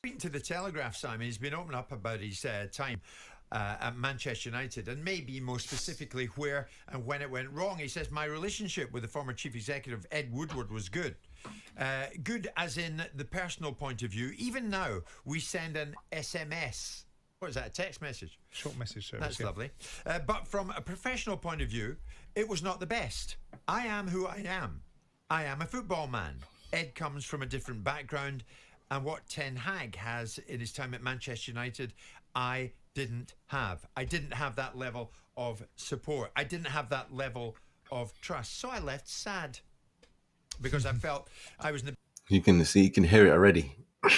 Speaking to the Telegraph, Simon, he's been open up about his time at Manchester United, and maybe more specifically where and when it went wrong. He says, my relationship with the former chief executive, Ed Woodward, was good. Good as in the personal point of view. Even now, we send an SMS. What is that, a text message? Short message service. That's lovely. But from a professional point of view, it was not the best. I am who I am. I am a football man. Ed comes from a different background, and what Ten Hag has in his time at Manchester United, I didn't have. I didn't have that level of support. I didn't have that level of trust. So I left sad because I felt I was in the... You can see, you can hear it already.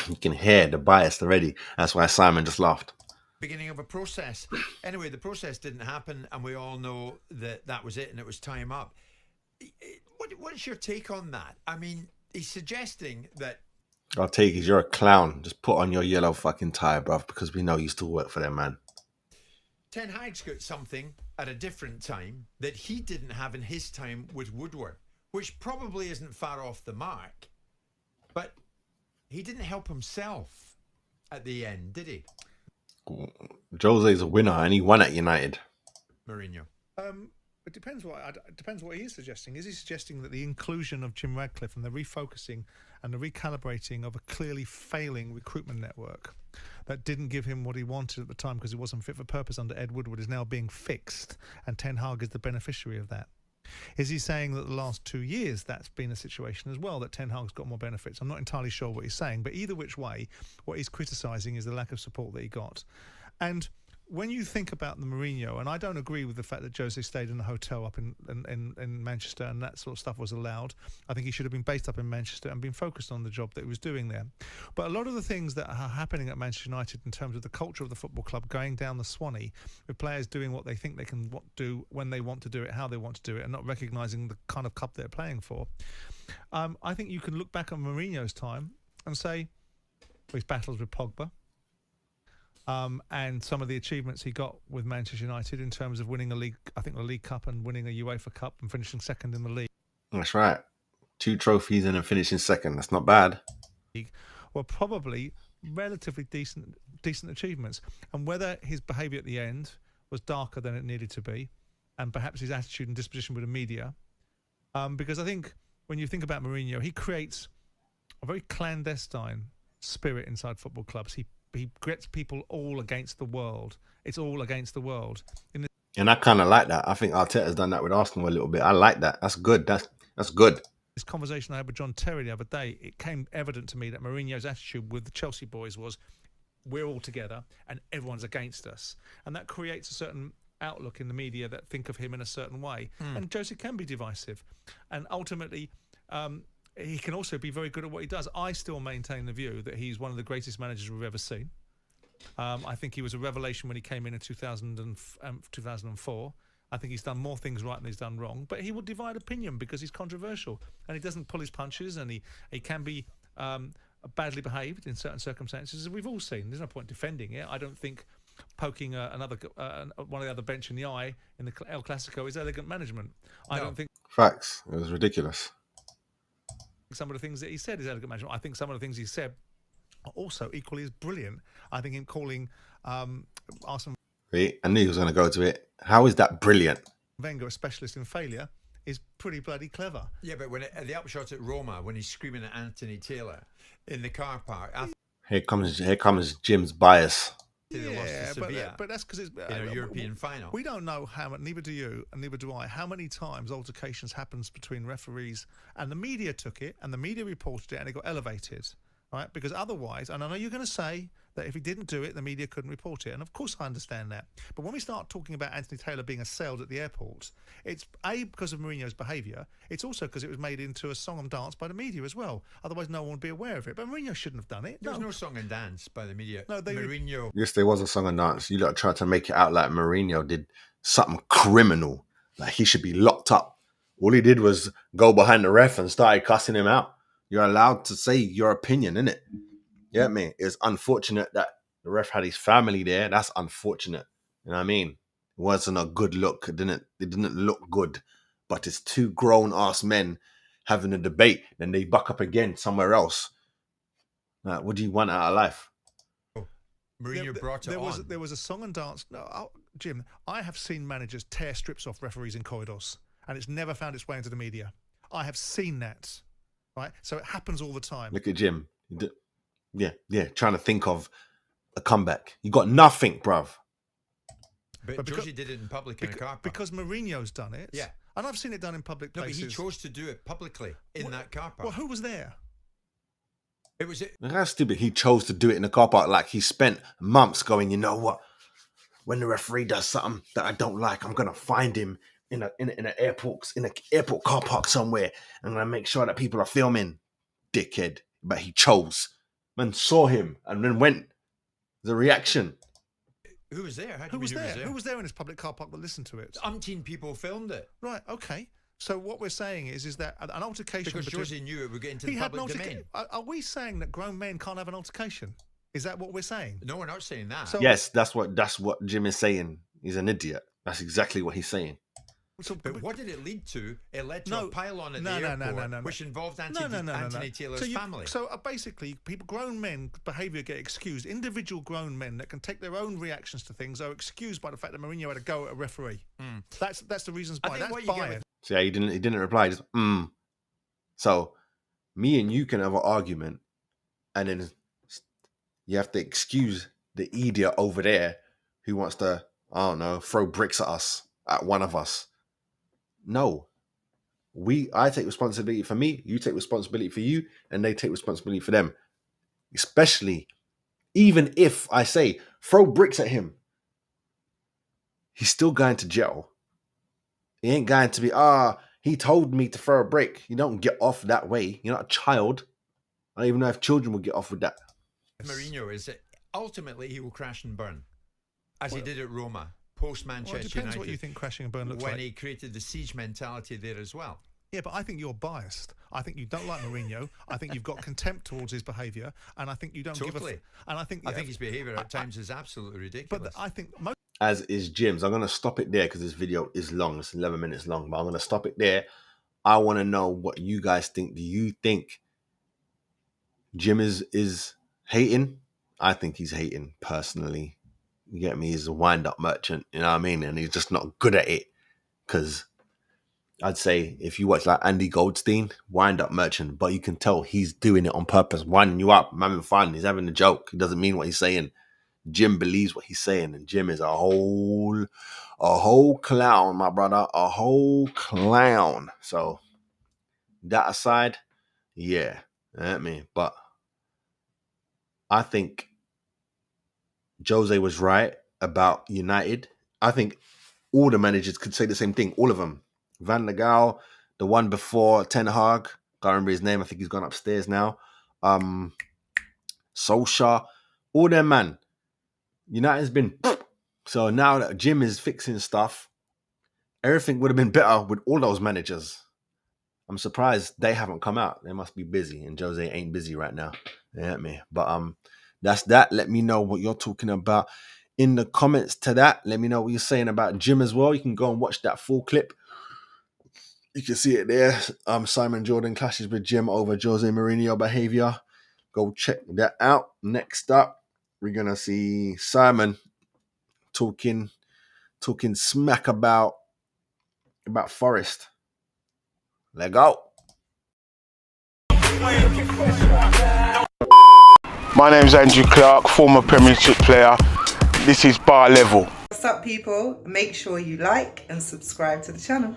You can hear the bias already. That's why Simon just laughed. beginning of a process. Anyway, the process didn't happen, and we all know that that was it and it was time up. What's your take on that? I mean, he's suggesting that... Our take is you're a clown. Just put on your yellow fucking tie, bruv, because we know you still work for them, man. Ten Hag's got something at a different time that he didn't have in his time with Woodward, which probably isn't far off the mark. But he didn't help himself at the end, did he? Jose's a winner, and he won at United. Mourinho. It depends what he is suggesting. Is he suggesting that the inclusion of Jim Radcliffe and the refocusing and the recalibrating of a clearly failing recruitment network that didn't give him what he wanted at the time because he wasn't fit for purpose under Ed Woodward is now being fixed, and Ten Hag is the beneficiary of that? Is he saying that the last 2 years that's been a situation as well, that Ten Hag's got more benefits? I'm not entirely sure what he's saying, but either which way, what he's criticising is the lack of support that he got. And when you think about the Mourinho, and I don't agree with the fact that Jose stayed in a hotel up in Manchester and that sort of stuff was allowed. I think he should have been based up in Manchester and been focused on the job that he was doing there. But a lot of the things that are happening at Manchester United in terms of the culture of the football club going down the Swanee, with players doing what they think they can do when they want to do it, how they want to do it, and not recognising the kind of club they're playing for. I think you can look back on Mourinho's time and say, well, his battles with Pogba, and some of the achievements he got with Manchester United in terms of winning a league, I think the League Cup and winning a UEFA Cup and finishing second in the league. That's right. 2 trophies and then finishing second. That's not bad. Were probably relatively decent achievements. And whether his behaviour at the end was darker than it needed to be, and perhaps his attitude and disposition with the media, because I think when you think about Mourinho, he creates a very clandestine spirit inside football clubs. He gets people all against the world. It's all against the world. And I kind of like that. I think Arteta's done that with Arsenal a little bit. I like that. That's good. That's good. This conversation I had with John Terry the other day, it came evident to me that Mourinho's attitude with the Chelsea boys was, we're all together and everyone's against us. And that creates a certain outlook in the media that think of him in a certain way. And Jose can be divisive. And ultimately... he can also be very good at what he does. I still maintain the view that he's one of the greatest managers we've ever seen. I think he was a revelation when he came in 2004. I think he's done more things right than he's done wrong. But he will divide opinion because he's controversial. And he doesn't pull his punches, and he can be badly behaved in certain circumstances, as we've all seen. There's no point defending it. I don't think poking one of the other bench in the eye in the El Clasico is elegant management. No. I don't think... Facts. It was ridiculous. Some of the things that he said is elegant management. I think some of the things he said are also equally as brilliant. I think him calling Arsene... I knew he was going to go to it. How is that brilliant? Wenger, a specialist in failure, is pretty bloody clever. Yeah, but when the upshot at Roma, when he's screaming at Anthony Taylor in the car park... Here comes Jim's bias. Yeah, but that's because it's in a European final. We don't know how much, neither do you and neither do I, how many times altercations happens between referees, and the media took it and the media reported it and it got elevated, right? Because otherwise, and I know you're going to say that if he didn't do it, the media couldn't report it, and of course I understand that. But when we start talking about Anthony Taylor being assailed at the airport, it's A, because of Mourinho's behaviour, it's also because it was made into a song and dance by the media as well. Otherwise no one would be aware of it. But Mourinho shouldn't have done it. There was no song and dance by the media. No, Mourinho... Yes, there was a song and dance. You lot tried to make it out like Mourinho did something criminal, like he should be locked up. All he did was go behind the ref and started cussing him out. You're allowed to say your opinion, innit? Yeah, me. It's unfortunate that the ref had his family there. That's unfortunate. You know what I mean? It wasn't a good look. It didn't look good. But it's 2 grown-ass men having a debate. Then they buck up again somewhere else. Like, what do you want out of life? Mourinho brought it on. There was a song and dance. No, Jim, I have seen managers tear strips off referees in corridors, and it's never found its way into the media. I have seen that, right? So it happens all the time. Look at Jim. Yeah, trying to think of a comeback. You got nothing, bruv. But Josie did it in public in a car park. Because Mourinho's done it. Yeah. And I've seen it done in public places. No, but he chose to do it publicly in that car park. Well, who was there? It was it. That's stupid. He chose to do it in the car park. Like he spent months going, you know what? When the referee does something that I don't like, I'm gonna find him in an airport car park somewhere. I'm gonna make sure that people are filming. Dickhead. But he chose. Man saw him and then went. The reaction. Who was there? Who was there? Who was there in his public car park that listened to it? Umpteen people filmed it. Right, okay. So what we're saying is that an altercation... Because Josie knew it would get into the public domain. Are we saying that grown men can't have an altercation? Is that what we're saying? No, we're not saying that. So, yes, that's what Jim is saying. He's an idiot. That's exactly what he's saying. But what did it lead to? It led to a pile-on at the airport, which involved Anthony Taylor's family. So basically, grown men behaviour get excused. Individual grown men that can take their own reactions to things are excused by the fact that Mourinho had a go at a referee. That's the reasons why. That's bias. So yeah, he didn't reply. Just So me and you can have an argument, and then you have to excuse the idiot over there who wants to, I don't know, throw bricks at us, at one of us. No, I take responsibility for me, you take responsibility for you, and they take responsibility for them. Especially, even if I say, throw bricks at him, he's still going to jail. He ain't going to be, he told me to throw a brick. You don't get off that way. You're not a child. I don't even know if children will get off with that. Mourinho is that ultimately he will crash and burn, as he did at Roma. Post-Manchester United. It depends what you think crashing and burn looks like. When he created the siege mentality there as well. Yeah, but I think you're biased. I think you don't like Mourinho. I think you've got contempt towards his behaviour, and I think you don't give a... And I think his behaviour at times is absolutely ridiculous. But I think... As is Jim's. I'm going to stop it there because this video is long. It's 11 minutes long, but I'm going to stop it there. I want to know what you guys think. Do you think Jim is hating? I think he's hating, personally. You get me? He's a wind-up merchant, you know what I mean? And he's just not good at it. Because I'd say if you watch like Andy Goldstein, wind-up merchant, but you can tell he's doing it on purpose, winding you up, having fun. He's having a joke. He doesn't mean what he's saying. Jim believes what he's saying, and Jim is a whole clown, my brother, a whole clown. So that aside, yeah, but I think Jose was right about United. I think all the managers could say the same thing. All of them. Van der Gaal, the one before Ten Hag, can't remember his name. I think he's gone upstairs now. Solskjaer, all them, man. United's been... So now that Jim is fixing stuff, everything would have been better with all those managers. I'm surprised they haven't come out. They must be busy, and Jose ain't busy right now. You know me? But that's that. Let me know what you're talking about in the comments to that. Let me know what you're saying about Jim as well. You can go and watch that full clip. You can see it there. Simon Jordan clashes with Jim over Jose Mourinho behavior. Go check that out. Next up, we're gonna see Simon talking smack about Forest. Let go. My name's Andrew Clark, former Premiership player. This is Bar Level. What's up, people? Make sure you like and subscribe to the channel.